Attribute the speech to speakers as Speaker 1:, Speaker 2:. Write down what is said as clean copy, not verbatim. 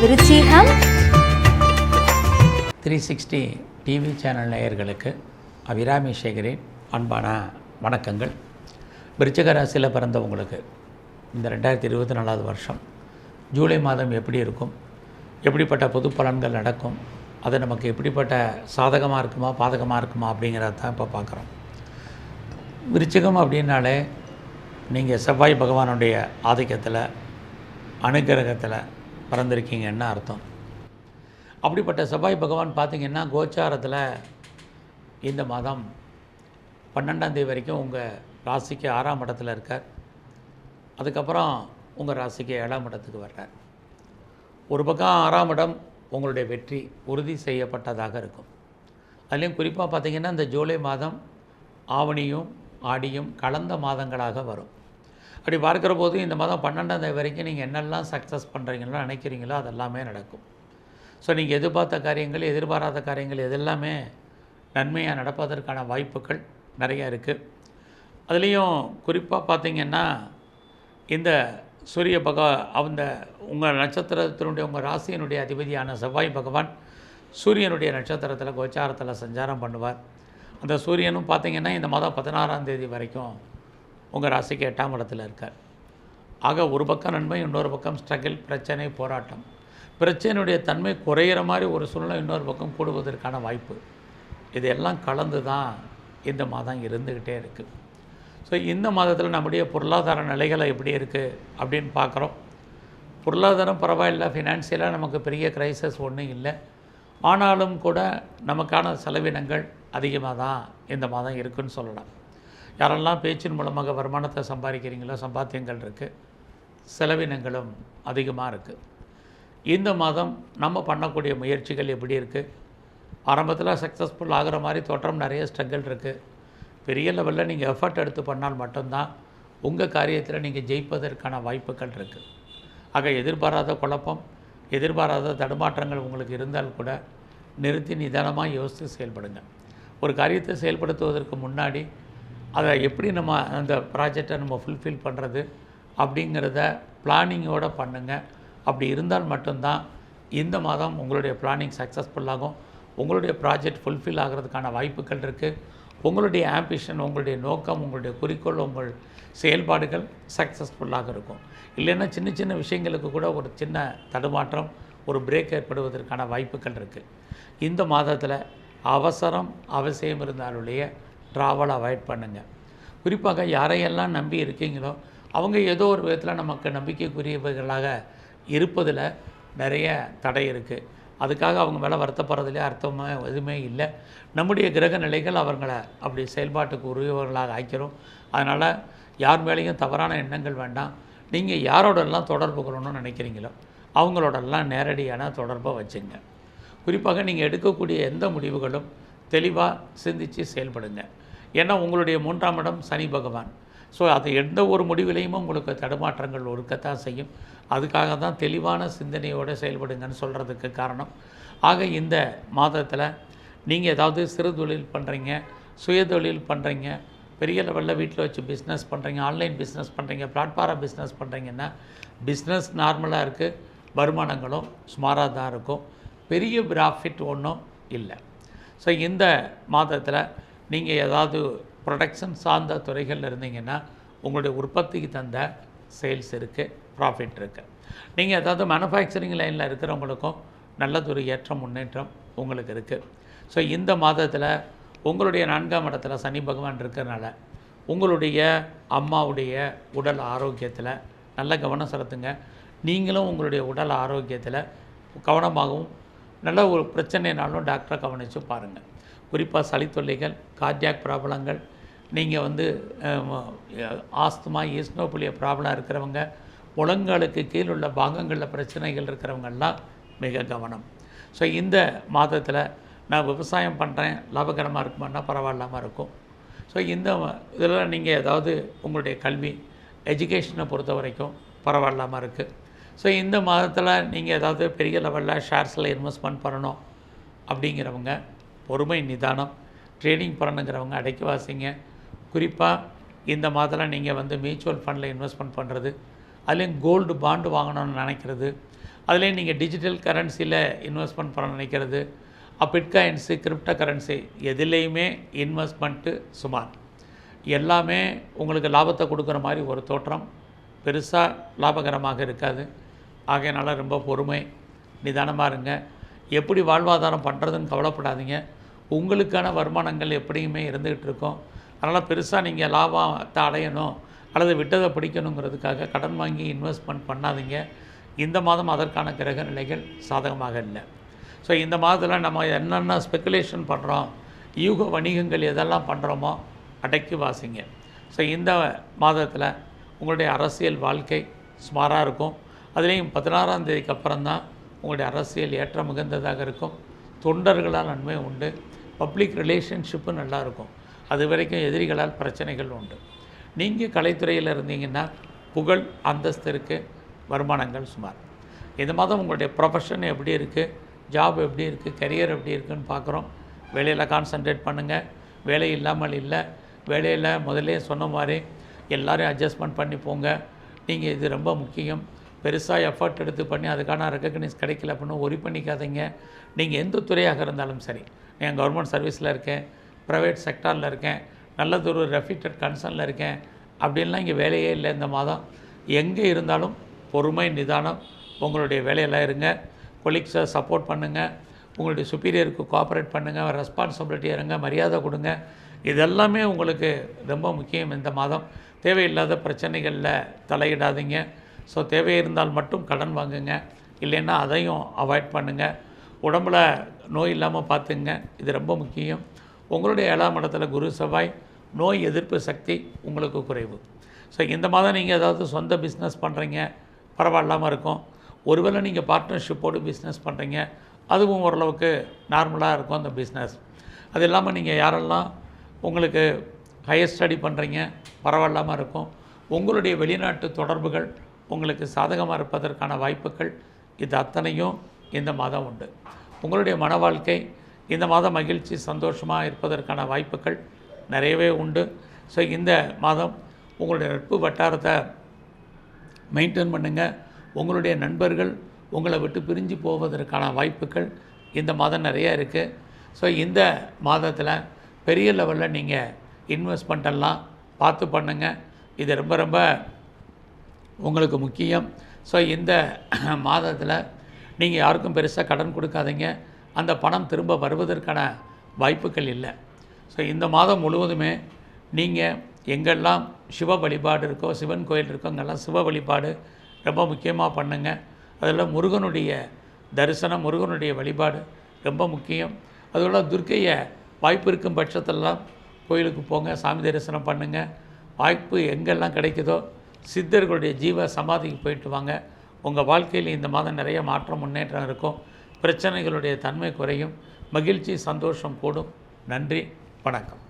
Speaker 1: விருச்சிகம்
Speaker 2: 360 TV channel நேயர்களுக்கு அபிராமி சேகரின் அன்பான வணக்கங்கள். விருச்சிக ராசியில் பிறந்தவங்களுக்கு இந்த 2024 வருஷம் ஜூலை மாதம் எப்படி இருக்கும், எப்படிப்பட்ட பொது பலன்கள் நடக்கும், அது நமக்கு எப்படிப்பட்ட சாதகமாக இருக்குமா பாதகமாக இருக்குமா அப்படிங்கிறத தான் இப்போ பார்க்குறோம். விருச்சிகம் அப்படின்னாலே நீங்கள் செவ்வாய் பகவானுடைய ஆதிக்கத்தில் அனுகிரகத்தில் பிறந்திருக்கீங்கன்னு அர்த்தம். அப்படிப்பட்ட செவ்வாய் பகவான் பார்த்திங்கன்னா கோச்சாரத்தில் இந்த மாதம் 12ஆம் தேதி வரைக்கும் உங்கள் ராசிக்கு 6ஆம் இடத்துல இருக்கார். அதுக்கப்புறம் உங்கள் ராசிக்கு 7ஆம் இடத்துக்கு வர்றார். ஒரு பக்கம் 6ஆம் இடம் உங்களுடைய வெற்றி உறுதி செய்யப்பட்டதாக இருக்கும். அதுலேயும் குறிப்பாக பார்த்திங்கன்னா இந்த ஜூலை மாதம் ஆவணியும் ஆடியும் கலந்த மாதங்களாக வரும். அப்படி பார்க்குற போது இந்த மாதம் 12ஆம் தேதி வரைக்கும் நீங்கள் என்னெல்லாம் சக்ஸஸ் பண்ணுறீங்களோ நினைக்கிறீங்களோ அதெல்லாமே நடக்கும். ஸோ நீங்கள் எதிர்பார்த்த காரியங்கள் எதிர்பாராத காரியங்கள் எதெல்லாமே நன்மையாக நடப்பதற்கான வாய்ப்புகள் நிறையா இருக்குது. அதுலேயும் குறிப்பாக பார்த்திங்கன்னா இந்த சூரிய அந்த உங்கள் நட்சத்திரத்தினுடைய உங்கள் ராசியினுடைய அதிபதியான செவ்வாய் பகவான் சூரியனுடைய நட்சத்திரத்தில் கோச்சாரத்தில் சஞ்சாரம் பண்ணுவார். அந்த சூரியனும் பார்த்திங்கன்னா இந்த மாதம் 16ஆம் தேதி வரைக்கும் உங்கள் ராசிக்கு 8ஆம் இடத்துல இருக்கார். ஆக ஒரு பக்கம் நன்மை, இன்னொரு பக்கம் ஸ்ட்ரகிள், பிரச்சனை, போராட்டம். பிரச்சனையுடைய தன்மை குறையிற மாதிரி ஒரு சூழ்நிலை இன்னொரு பக்கம் கூடுவதற்கான வாய்ப்பு, இதெல்லாம் கலந்து தான் இந்த மாதம் இருந்துக்கிட்டே இருக்குது. ஸோ இந்த மாதத்தில் நம்முடைய பொருளாதார நிலைகளை எப்படி இருக்குது அப்படின்னு பார்க்குறோம். பொருளாதாரம் பரவாயில்லை, ஃபினான்சியலாக நமக்கு பெரிய க்ரைசஸ் ஒன்றும் இல்லை. ஆனாலும் கூட நமக்கான செலவினங்கள் அதிகமாக தான் இந்த மாதம் இருக்குதுன்னு சொல்லலாம். யாரெல்லாம் பேச்சின் மூலமாக வருமானத்தை சம்பாதிக்கிறீங்களோ சம்பாத்தியங்கள் இருக்குது, செலவினங்களும் அதிகமாக இருக்குது. இந்த மாதம் நம்ம பண்ணக்கூடிய முயற்சிகள் எப்படி இருக்குது? ஆரம்பத்தில் சக்ஸஸ்ஃபுல் ஆகிற மாதிரி தோற்றம், நிறைய ஸ்ட்ரகிள் இருக்குது. பெரிய லெவலில் நீங்கள் எஃபர்ட் எடுத்து பண்ணால் மட்டும்தான் உங்கள் காரியத்தில் நீங்கள் ஜெயிப்பதற்கான வாய்ப்புகள் இருக்குது. ஆக எதிர்பாராத குழப்பம், எதிர்பாராத தடுமாற்றங்கள் உங்களுக்கு இருந்தால் கூட நிறுத்தி நிதானமாக யோசித்து செயல்படுங்க. ஒரு காரியத்தை செயல்படுத்துவதற்கு முன்னாடி அதை எப்படி நம்ம அந்த ப்ராஜெக்டை நம்ம ஃபுல்ஃபில் பண்ணுறது அப்படிங்கிறத பிளானிங்கோடு பண்ணுங்கள். அப்படி இருந்தால் மட்டும்தான் இந்த மாதம் உங்களுடைய பிளானிங் சக்ஸஸ்ஃபுல்லாகும், உங்களுடைய ப்ராஜெக்ட் ஃபுல்ஃபில் ஆகிறதுக்கான வாய்ப்புகள் இருக்குது. உங்களுடைய ஆம்பிஷன், உங்களுடைய நோக்கம், உங்களுடைய குறிக்கோள், உங்கள் செயல்பாடுகள் சக்ஸஸ்ஃபுல்லாக இருக்கும். இல்லைன்னா சின்ன சின்ன விஷயங்களுக்கு கூட ஒரு சின்ன தடுமாற்றம், ஒரு பிரேக் ஏற்படுவதற்கான வாய்ப்புகள் இருக்குது. இந்த மாதத்தில் அவசரம் அவசியம் இருந்தாலுடைய ட்ராவல் அவாய்ட் பண்ணுங்கள். குறிப்பாக யாரையெல்லாம் நம்பி இருக்கீங்களோ அவங்க ஏதோ ஒரு விதத்தில் நமக்கு நம்பிக்கைக்குரியவர்களாக இருப்பதில் நிறைய தடை இருக்குது. அதுக்காக அவங்க மேலே வருத்தப்படுறதுலேயே அர்த்தமாக எதுவுமே இல்லை. நம்முடைய கிரக நிலைகள் அவங்களை அப்படி செயல்பாட்டுக்கு உரியவர்களாக ஆக்கிறோம். அதனால் யார் மேலேயும் தவறான எண்ணங்கள் வேண்டாம். நீங்கள் யாரோடெல்லாம் தொடர்பு கொள்ளணும்னு நினைக்கிறீங்களோ அவங்களோடெல்லாம் நேரடியான தொடர்பை வச்சுங்க. குறிப்பாக நீங்கள் எடுக்கக்கூடிய எந்த முடிவுகளும் தெளிவாக சிந்தித்து செயல்படுங்க. ஏன்னா உங்களுடைய 3ஆம் இடம் சனி பகவான். ஸோ அது எந்த ஒரு முடிவிலையும் உங்களுக்கு தடுமாற்றங்கள் இருக்கத்தான் செய்யும். அதுக்காக தான் தெளிவான சிந்தனையோடு செயல்படுங்கன்னு சொல்கிறதுக்கு காரணம். ஆக இந்த மாதத்தில் நீங்கள் ஏதாவது சிறு தொழில் பண்ணுறீங்க, சுய தொழில் பண்ணுறீங்க, பெரிய லெவலில் வீட்டில் வச்சு பிஸ்னஸ் பண்ணுறீங்க, ஆன்லைன் பிஸ்னஸ் பண்ணுறீங்க, பிளாட்ஃபார்ம் பிஸ்னஸ் பண்ணுறீங்கன்னா பிஸ்னஸ் நார்மலாக இருக்குது, வருமானங்களும் சுமாராக தான் இருக்கும், பெரிய ப்ராஃபிட் ஒன்றும் இல்லை. ஸோ இந்த மாதத்தில் நீங்கள் ஏதாவது ப்ரொடக்ஷன் சார்ந்த துறைகளில் இருந்தீங்கன்னா உங்களுடைய உற்பத்திக்கு தந்த சேல்ஸ் இருக்குது, ப்ராஃபிட் இருக்குது. நீங்கள் ஏதாவது மேனுஃபேக்சரிங் லைனில் இருக்கிறவங்களுக்கும் நல்லதொரு ஏற்றம், முன்னேற்றம் உங்களுக்கு இருக்குது. ஸோ இந்த மாதத்தில் உங்களுடைய 4ஆம் இடத்துல சனி பகவான் இருக்கிறதுனால உங்களுடைய அம்மாவுடைய உடல் ஆரோக்கியத்தில் நல்ல கவனம் செலுத்துங்க. நீங்களும் உங்களுடைய உடல் ஆரோக்கியத்தில் கவனமாகவும் நல்ல ஒரு பிரச்சனைனாலும் டாக்டரை கவனித்து பாருங்கள். குறிப்பாக சளி தொல்லைகள், கார்டியாக் ப்ராப்ளங்கள், நீங்கள் ஆஸ்துமா, ஈஸ்னோபிலியா ப்ராப்ளம் இருக்கிறவங்க, முழங்காலுக்கு கீழ் உள்ள பாகங்களில் பிரச்சனைகள் இருக்கிறவங்கெல்லாம் மிக கவனம். ஸோ இந்த மாதத்தில் நான் விவசாயம் பண்ணுறேன், லாபகரமாக இருக்குமான்னா பரவாயில்லாமல் இருக்கும். ஸோ இந்த இதில் நீங்கள் ஏதாவது உங்களுடைய கல்வி எஜுகேஷனை பொறுத்த வரைக்கும் பரவாயில்லாமல் இருக்குது. ஸோ இந்த மாதத்தில் நீங்கள் ஏதாவது பெரிய லெவலில் ஷேர்ஸில் இன்வெஸ்ட்மெண்ட் பண்ணணும் அப்படிங்கிறவங்க பொறுமை, நிதானம். ட்ரேடிங் பண்ணணுங்கிறவங்க அடக்கி வாசிங்க. குறிப்பாக இந்த மாதத்தில் நீங்கள் மியூச்சுவல் ஃபண்டில் இன்வெஸ்ட்மெண்ட் பண்ணுறது, அதுலேயும் கோல்டு பாண்டு வாங்கணும்னு நினைக்கிறது, அதுலேயும் நீங்கள் டிஜிட்டல் கரன்சியில் இன்வெஸ்ட்மெண்ட் பண்ண நினைக்கிறது, பிட்காயின்ஸு, கிரிப்டோ கரன்சி எதுலேயுமே இன்வெஸ்ட்மெண்ட்டு சுமார். எல்லாமே உங்களுக்கு லாபத்தை கொடுக்குற மாதிரி ஒரு தோற்றம், பெருசாக லாபகரமாக இருக்காது. ஆகையினால ரொம்ப பொறுமை, நிதானமாக இருங்க. எப்படி வாழ்வாதாரம் பண்ணுறதுன்னு கவலைப்படாதீங்க. உங்களுக்கான வருமானங்கள் எப்படியுமே இருந்துக்கிட்டு இருக்கும். அதனால் பெருசாக நீங்கள் லாபத்தை அடையணும் அல்லது விட்டதை பிடிக்கணுங்கிறதுக்காக கடன் வாங்கி இன்வெஸ்ட்மெண்ட் பண்ணாதீங்க. இந்த மாதம் அதற்கான கிரக நிலைகள் சாதகமாக இல்லை. ஸோ இந்த மாதத்தில் நம்ம என்னென்ன ஸ்பெக்குலேஷன் பண்ணுறோம், யூக வணிகங்கள் எதெல்லாம் பண்ணுறோமோ அடக்கி வாசிங்க. ஸோ இந்த மாதத்தில் உங்களுடைய அரசியல் வாழ்க்கை சுமாராக இருக்கும். அதுலேயும் 16ஆம் தேதிக்கு அப்புறம் தான் உங்களுடைய அரசியல் ஏற்ற மிகுந்ததாக இருக்கும். தொண்டர்களால் நன்மை உண்டு. பப்ளிக் ரிலேஷன்ஷிப்பு நல்லாயிருக்கும். அது வரைக்கும் எதிரிகளால் பிரச்சனைகள் உண்டு. நீங்கள் கலைத்துறையில் இருந்தீங்கன்னா புகழ் அந்தஸ்து இருக்குது, வருமானங்கள் சுமார். இந்த மாதம் உங்களுடைய ப்ரொஃபஷன் எப்படி இருக்குது, ஜாப் எப்படி இருக்குது, கரியர் எப்படி இருக்குதுன்னு பார்க்குறோம். வேலையில் கான்சன்ட்ரேட் பண்ணுங்கள். வேலை இல்லாமல் இல்லை. வேலையில் முதலே சொன்ன மாதிரி எல்லோரும் அட்ஜஸ்ட்மெண்ட் பண்ணி போங்க. நீங்கள் இது ரொம்ப முக்கியம். பெருசாக எஃபர்ட் எடுத்து பண்ணி அதுக்கான ரெக்கக்னைஸ் கிடைக்கல அப்படின்னு ஒரி பண்ணிக்காதீங்க. நீங்கள் எந்த துறையாக இருந்தாலும் சரி, நான் கவர்மெண்ட் சர்வீஸில் இருக்கேன், ப்ரைவேட் செக்டாரில் இருக்கேன், நல்லதொரு ரெஃப்யூட்டட் கன்சர்னில் இருக்கேன் அப்படின்லாம் இங்கே வேலையே இல்லை. இந்த மாதம் எங்கே இருந்தாலும் பொறுமை, நிதானம், உங்களுடைய வேலையெல்லாம் இருங்க. கொலீக்ஸை சப்போர்ட் பண்ணுங்கள். உங்களுடைய சுப்பீரியருக்கு கோஆப்ரேட் பண்ணுங்கள். ரெஸ்பான்சிபிலிட்டி இருங்க, மரியாதை கொடுங்க. இதெல்லாமே உங்களுக்கு ரொம்ப முக்கியம். இந்த மாதம் தேவையில்லாத பிரச்சனைகளில் தலையிடாதீங்க. ஸோ தேவை இருந்தால் மட்டும் கடன் வாங்குங்க, இல்லைன்னா அதையும் அவாய்ட் பண்ணுங்கள். உடம்பில் நோய் இல்லாமல் பார்த்துங்க, இது ரொம்ப முக்கியம். உங்களுடைய 7ஆம் இடத்துல குரு செவ்வாய், நோய் எதிர்ப்பு சக்தி உங்களுக்கு குறைவு. ஸோ இந்த மாதம் நீங்கள் ஏதாவது சொந்த பிஸ்னஸ் பண்ணுறீங்க, பரவாயில்லாமல் இருக்கும். ஒருவேளை நீங்கள் பார்ட்னர்ஷிப்போடு பிஸ்னஸ் பண்ணுறீங்க, அதுவும் ஓரளவுக்கு நார்மலாக இருக்கும் அந்த பிஸ்னஸ். அது இல்லாமல் நீங்கள் யாரெல்லாம் உங்களுக்கு ஹையர் ஸ்டடி பண்ணுறீங்க, பரவாயில்லாமல் இருக்கும். உங்களுடைய வெளிநாட்டு தொடர்புகள் உங்களுக்கு சாதகமாக இருப்பதற்கான வாய்ப்புகள் இது அத்தனையும் இந்த மாதம் உண்டு. உங்களுடைய மன வாழ்க்கை இந்த மாதம் மகிழ்ச்சி, சந்தோஷமாக இருப்பதற்கான வாய்ப்புகள் நிறையவே உண்டு. ஸோ இந்த மாதம் உங்களுடைய நட்பு வட்டாரத்தை மெயின்டைன் பண்ணுங்கள். உங்களுடைய நண்பர்கள் உங்களை விட்டு பிரிஞ்சு போவதற்கான வாய்ப்புகள் இந்த மாதம் நிறையா இருக்குது. ஸோ இந்த மாதத்தில் பெரிய லெவலில் நீங்கள் இன்வெஸ்ட்மெண்ட்டெல்லாம் பார்த்து பண்ணுங்கள். இது ரொம்ப ரொம்ப உங்களுக்கு முக்கியம். ஸோ இந்த மாதத்தில் நீங்கள் யாருக்கும் பெருசாக கடன் கொடுக்காதீங்க. அந்த பணம் திரும்ப வருவதற்கான வாய்ப்புகள் இல்லை. ஸோ இந்த மாதம் முழுவதுமே நீங்கள் எங்கெல்லாம் சிவ வழிபாடு இருக்கோ, சிவன் கோயில் இருக்கோ, அங்கெல்லாம் சிவ வழிபாடு ரொம்ப முக்கியமாக பண்ணுங்கள். அதில் முருகனுடைய தரிசனம், முருகனுடைய வழிபாடு ரொம்ப முக்கியம். அதோட துர்க்கையை வாய்ப்பு இருக்கும் பட்சத்திலலாம் கோயிலுக்கு போங்க, சாமி தரிசனம் பண்ணுங்கள். வாய்ப்பு எங்கெல்லாம் கிடைக்குதோ சித்தர்களுடைய ஜீவ சமாதிக்கு போயிட்டு வாங்க. உங்கள் வாழ்க்கையில் இந்த மாதம் நிறைய மாற்றம், முன்னேற்றம் இருக்கும். பிரச்சனைகளுடைய தன்மை குறையும். மகிழ்ச்சி, சந்தோஷம் கூடும். நன்றி, வணக்கம்.